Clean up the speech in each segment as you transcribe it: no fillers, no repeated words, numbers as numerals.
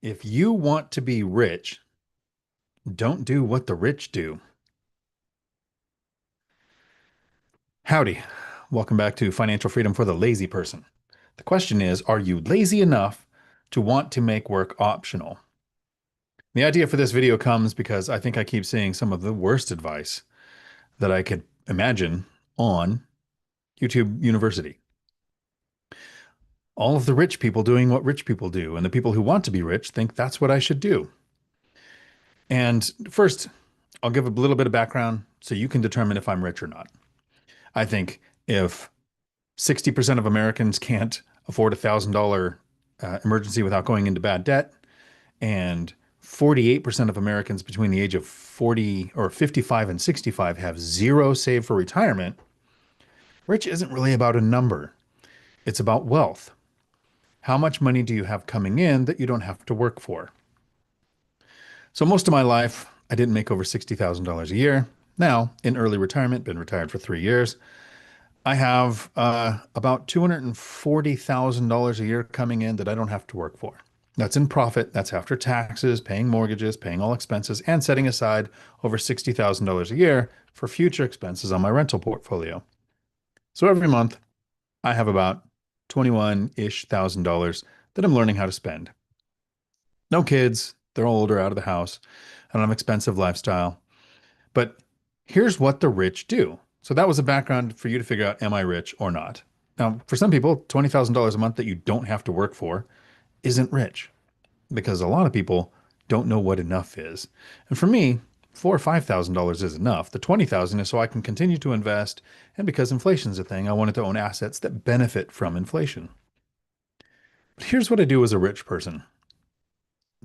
If you want to be rich, don't do what the rich do. Howdy. Welcome back to Financial Freedom for the Lazy Person. The question is, are you lazy enough to want to make work optional? The idea for this video comes because I think I keep seeing some of the worst advice that I could imagine on YouTube University. All of the rich people doing what rich people do, and the people who want to be rich think that's what I should do. And first, I'll give a little bit of background so you can determine if I'm rich or not. I think if 60% of Americans can't afford a $1,000 emergency without going into bad debt, and 48% of Americans between the age of 40 or 55 and 65 have zero saved for retirement, rich isn't really about a number. It's about wealth. How much money do you have coming in that you don't have to work for? So most of my life, I didn't make over $60,000 a year. Now, in early retirement, been retired for 3 years, I have about $240,000 a year coming in that I don't have to work for. That's in profit. That's after taxes, paying mortgages, paying all expenses, and setting aside over $60,000 a year for future expenses on my rental portfolio. So every month, I have about 21-ish thousand dollars that I'm learning how to spend. No kids. They're all older, out of the house. I don't have expensive lifestyle. But here's what the rich do. So that was a background for you to figure out, am I rich or not? Now, for some people, $20,000 a month that you don't have to work for isn't rich because a lot of people don't know what enough is. And for me, $4,000 or $5,000 is enough. The 20,000 is so I can continue to invest. And because inflation's a thing, I wanted to own assets that benefit from inflation. But here's what I do as a rich person.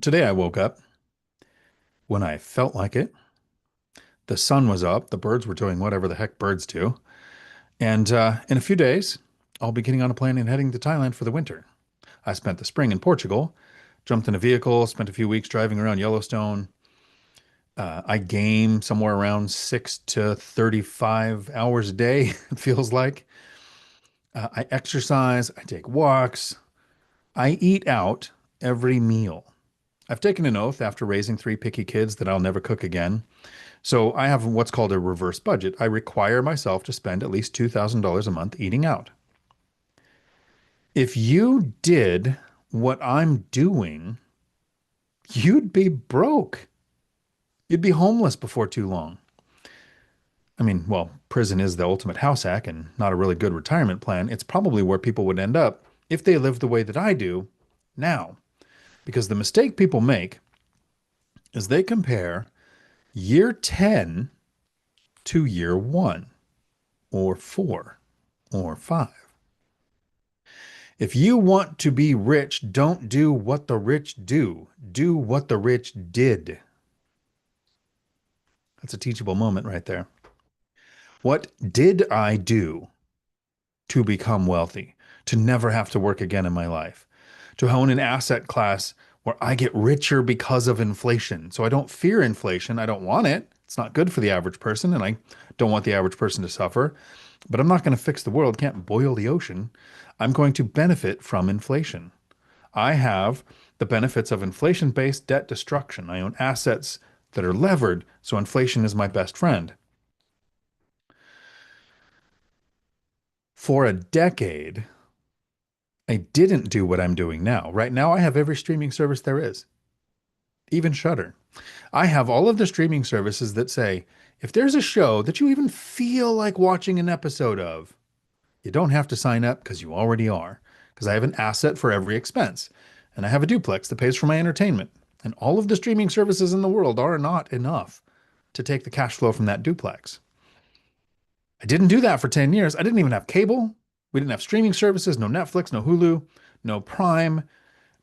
Today I woke up when I felt like it. The sun was up. The birds were doing whatever the heck birds do. And in a few days, I'll be getting on a plane and heading to Thailand for the winter. I spent the spring in Portugal, jumped in a vehicle, spent a few weeks driving around Yellowstone. I game somewhere around 6 to 35 hours a day, it feels like. I exercise, I take walks, I eat out every meal. I've taken an oath after raising three picky kids that I'll never cook again. So I have what's called a reverse budget. I require myself to spend at least $2,000 a month eating out. If you did what I'm doing, you'd be broke. You'd be homeless before too long. I mean, well, prison is the ultimate house hack and not a really good retirement plan. It's probably where people would end up if they lived the way that I do now. Because the mistake people make is they compare year 10 to year 1 or 4 or 5. If you want to be rich, don't do what the rich do. Do what the rich did. That's a teachable moment right there. What did I do to become wealthy, to never have to work again in my life, to own an asset class where I get richer because of inflation? So I don't fear inflation. I don't want it. It's not good for the average person, and I don't want the average person to suffer. But I'm not going to fix the world, can't boil the ocean. I'm going to benefit from inflation. I have the benefits of inflation-based debt destruction. I own assets that are levered, so inflation is my best friend. For a decade, I didn't do what I'm doing now. Right now, I have every streaming service there is, even Shudder. I have all of the streaming services that say, if there's a show that you even feel like watching an episode of, you don't have to sign up because you already are, because I have an asset for every expense. And I have a duplex that pays for my entertainment. And all of the streaming services in the world are not enough to take the cash flow from that duplex. I didn't do that for 10 years. I didn't even have cable. We didn't have streaming services, no Netflix, no Hulu, no Prime.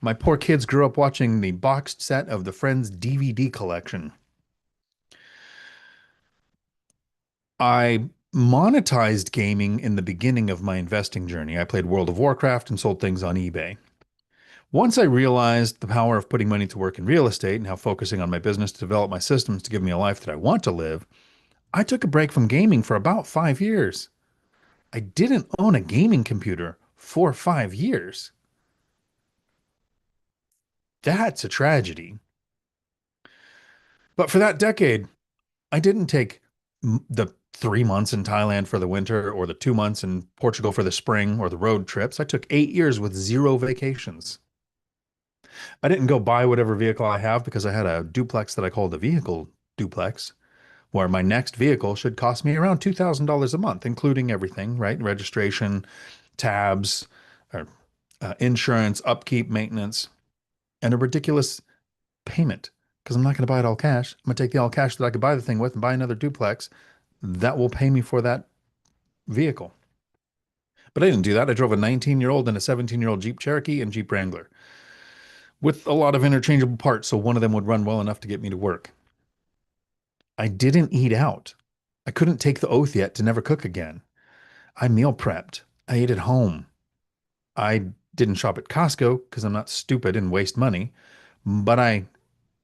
My poor kids grew up watching the boxed set of the Friends DVD collection. I monetized gaming in the beginning of my investing journey. I played World of Warcraft and sold things on eBay. Once I realized the power of putting money to work in real estate and how focusing on my business to develop my systems to give me a life that I want to live, I took a break from gaming for about 5 years. I didn't own a gaming computer for 5 years. That's a tragedy. But for that decade, I didn't take the 3 months in Thailand for the winter or the 2 months in Portugal for the spring or the road trips. I took 8 years with zero vacations. I didn't go buy whatever vehicle I have because I had a duplex that I called a vehicle duplex, where my next vehicle should cost me around $2,000 a month, including everything, right? Registration, tabs, or insurance, upkeep, maintenance, and a ridiculous payment because I'm not going to buy it all cash. I'm going to take the all cash that I could buy the thing with and buy another duplex that will pay me for that vehicle. But I didn't do that. I drove a 19-year-old and a 17-year-old Jeep Cherokee and Jeep Wrangler with a lot of interchangeable parts, so one of them would run well enough to get me to work. I didn't eat out. I couldn't take the oath yet to never cook again. I meal prepped. I ate at home. I didn't shop at Costco because I'm not stupid and waste money, but I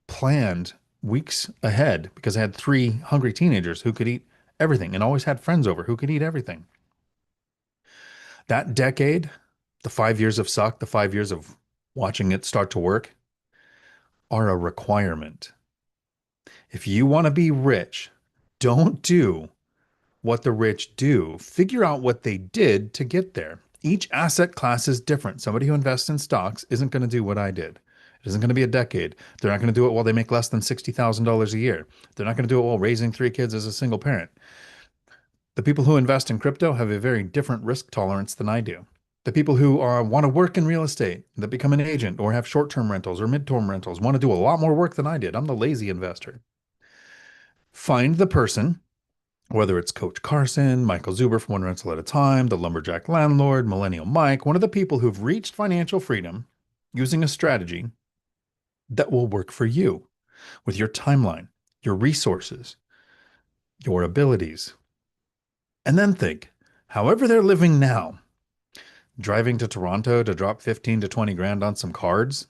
planned weeks ahead because I had three hungry teenagers who could eat everything and always had friends over who could eat everything. That decade, the 5 years of suck, the 5 years of watching it start to work, are a requirement. If you want to be rich, don't do what the rich do. Figure out what they did to get there. Each asset class is different. Somebody who invests in stocks isn't going to do what I did. It isn't going to be a decade. They're not going to do it while they make less than $60,000 a year. They're not going to do it while raising three kids as a single parent. The people who invest in crypto have a very different risk tolerance than I do. The people who want to work in real estate, that become an agent or have short-term rentals or mid-term rentals, want to do a lot more work than I did. I'm the lazy investor. Find the person, whether it's Coach Carson, Michael Zuber from One Rental at a Time, the Lumberjack Landlord, Millennial Mike, one of the people who've reached financial freedom using a strategy that will work for you with your timeline, your resources, your abilities. And then think, however they're living now, driving to Toronto to drop 15 to 20 grand on some cards,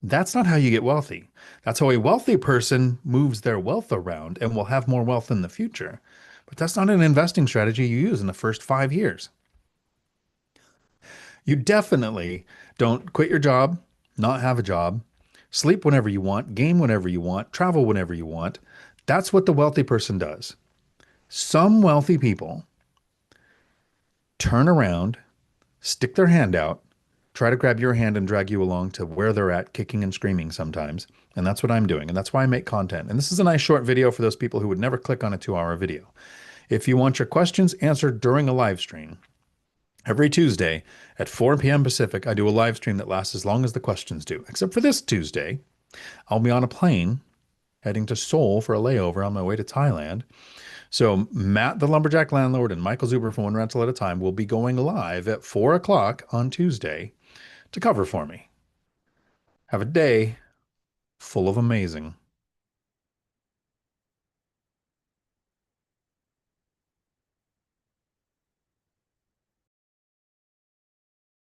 that's not how you get wealthy. That's how a wealthy person moves their wealth around and will have more wealth in the future. But that's not an investing strategy you use in the first 5 years. You definitely don't quit your job, not have a job, sleep whenever you want, game whenever you want, travel whenever you want. That's what the wealthy person does. Some wealthy people turn around, stick their hand out, try to grab your hand and drag you along to where they're at, kicking and screaming sometimes. And that's what I'm doing. And that's why I make content. And this is a nice short video for those people who would never click on a 2-hour video. If you want your questions answered during a live stream, every Tuesday at 4 p.m. Pacific, I do a live stream that lasts as long as the questions do. Except for this Tuesday, I'll be on a plane heading to Seoul for a layover on my way to Thailand. So Matt, the Lumberjack Landlord, and Michael Zuber from One Rental at a Time will be going live at 4 o'clock on Tuesday to cover for me. Have a day full of amazing.